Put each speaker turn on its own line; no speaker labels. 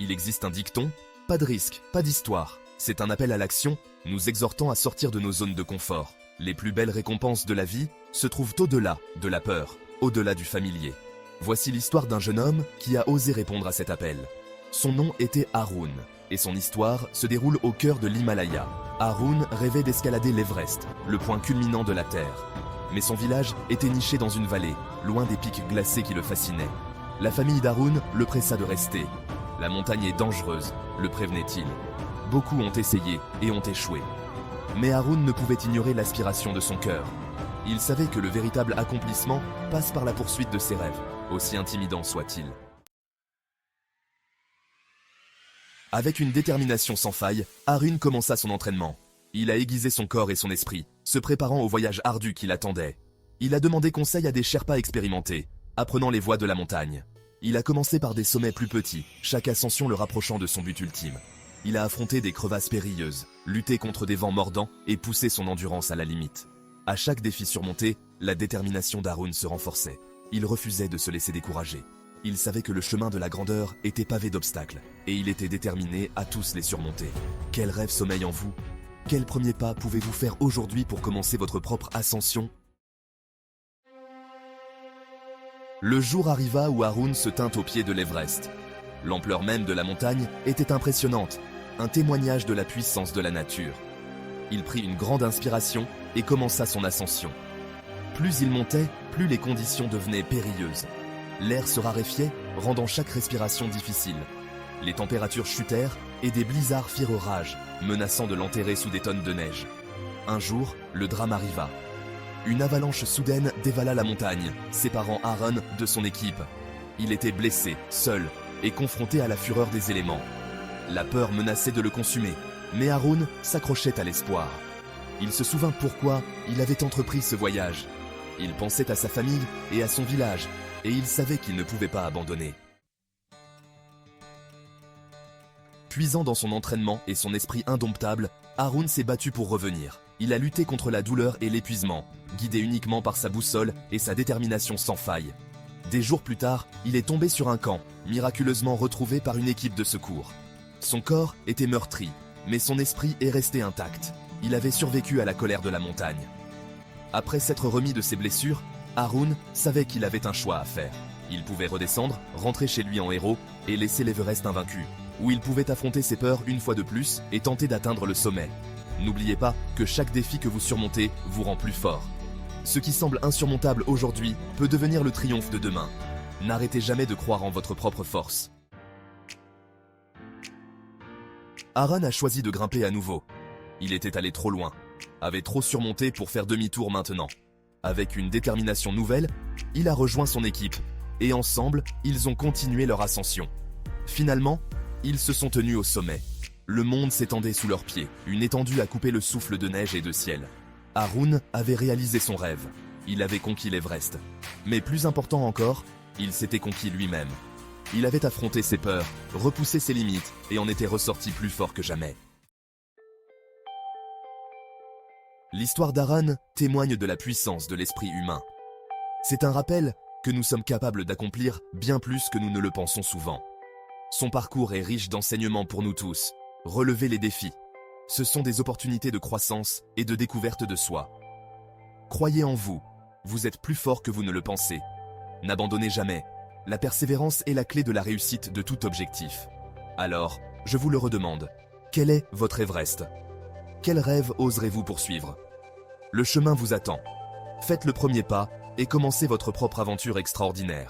Il existe un dicton, pas de risque, pas d'histoire. C'est un appel à l'action, nous exhortant à sortir de nos zones de confort. Les plus belles récompenses de la vie se trouvent au-delà de la peur, au-delà du familier. Voici l'histoire d'un jeune homme qui a osé répondre à cet appel. Son nom était Haroun, et son histoire se déroule au cœur de l'Himalaya. Haroun rêvait d'escalader l'Everest, le point culminant de la Terre. Mais son village était niché dans une vallée, loin des pics glacés qui le fascinaient. La famille d'Haroun le pressa de rester. La montagne est dangereuse, le prévenait-il. Beaucoup ont essayé et ont échoué. Mais Haroun ne pouvait ignorer l'aspiration de son cœur. Il savait que le véritable accomplissement passe par la poursuite de ses rêves, aussi intimidants soient-ils. Avec une détermination sans faille, Haroun commença son entraînement. Il a aiguisé son corps et son esprit, se préparant au voyage ardu qui l'attendait. Il a demandé conseil à des Sherpas expérimentés, apprenant les voies de la montagne. Il a commencé par des sommets plus petits, chaque ascension le rapprochant de son but ultime. Il a affronté des crevasses périlleuses, lutté contre des vents mordants et poussé son endurance à la limite. À chaque défi surmonté, la détermination d'Haroun se renforçait. Il refusait de se laisser décourager. Il savait que le chemin de la grandeur était pavé d'obstacles, et il était déterminé à tous les surmonter. Quel rêve sommeille en vous? Quel premier pas pouvez-vous faire aujourd'hui pour commencer votre propre ascension? Le jour arriva où Haroun se tint au pied de l'Everest. L'ampleur même de la montagne était impressionnante, un témoignage de la puissance de la nature. Il prit une grande inspiration et commença son ascension. Plus il montait, plus les conditions devenaient périlleuses. L'air se raréfiait, rendant chaque respiration difficile. Les températures chutèrent et des blizzards firent rage, menaçant de l'enterrer sous des tonnes de neige. Un jour, le drame arriva. Une avalanche soudaine dévala la montagne, séparant Haroun de son équipe. Il était blessé, seul, et confronté à la fureur des éléments. La peur menaçait de le consumer, mais Haroun s'accrochait à l'espoir. Il se souvint pourquoi il avait entrepris ce voyage. Il pensait à sa famille et à son village, et il savait qu'il ne pouvait pas abandonner. Puisant dans son entraînement et son esprit indomptable, Haroun s'est battu pour revenir. Il a lutté contre la douleur et l'épuisement, guidé uniquement par sa boussole et sa détermination sans faille. Des jours plus tard, il est tombé sur un camp, miraculeusement retrouvé par une équipe de secours. Son corps était meurtri, mais son esprit est resté intact. Il avait survécu à la colère de la montagne. Après s'être remis de ses blessures, Haroun savait qu'il avait un choix à faire. Il pouvait redescendre, rentrer chez lui en héros et laisser l'Everest invaincu, ou il pouvait affronter ses peurs une fois de plus et tenter d'atteindre le sommet. N'oubliez pas que chaque défi que vous surmontez vous rend plus fort. Ce qui semble insurmontable aujourd'hui peut devenir le triomphe de demain. N'arrêtez jamais de croire en votre propre force. Haroun a choisi de grimper à nouveau. Il était allé trop loin, avait trop surmonté pour faire demi-tour maintenant. Avec une détermination nouvelle, il a rejoint son équipe, et ensemble, ils ont continué leur ascension. Finalement, ils se sont tenus au sommet. Le monde s'étendait sous leurs pieds, une étendue à couper le souffle de neige et de ciel. Haroun avait réalisé son rêve. Il avait conquis l'Everest. Mais plus important encore, il s'était conquis lui-même. Il avait affronté ses peurs, repoussé ses limites, et en était ressorti plus fort que jamais. L'histoire d'Haroun témoigne de la puissance de l'esprit humain. C'est un rappel que nous sommes capables d'accomplir bien plus que nous ne le pensons souvent. Son parcours est riche d'enseignements pour nous tous. Relevez les défis. Ce sont des opportunités de croissance et de découverte de soi. Croyez en vous. Vous êtes plus fort que vous ne le pensez. N'abandonnez jamais. La persévérance est la clé de la réussite de tout objectif. Alors, je vous le redemande. Quel est votre Everest? Quel rêve oserez-vous poursuivre? Le chemin vous attend. Faites le premier pas et commencez votre propre aventure extraordinaire.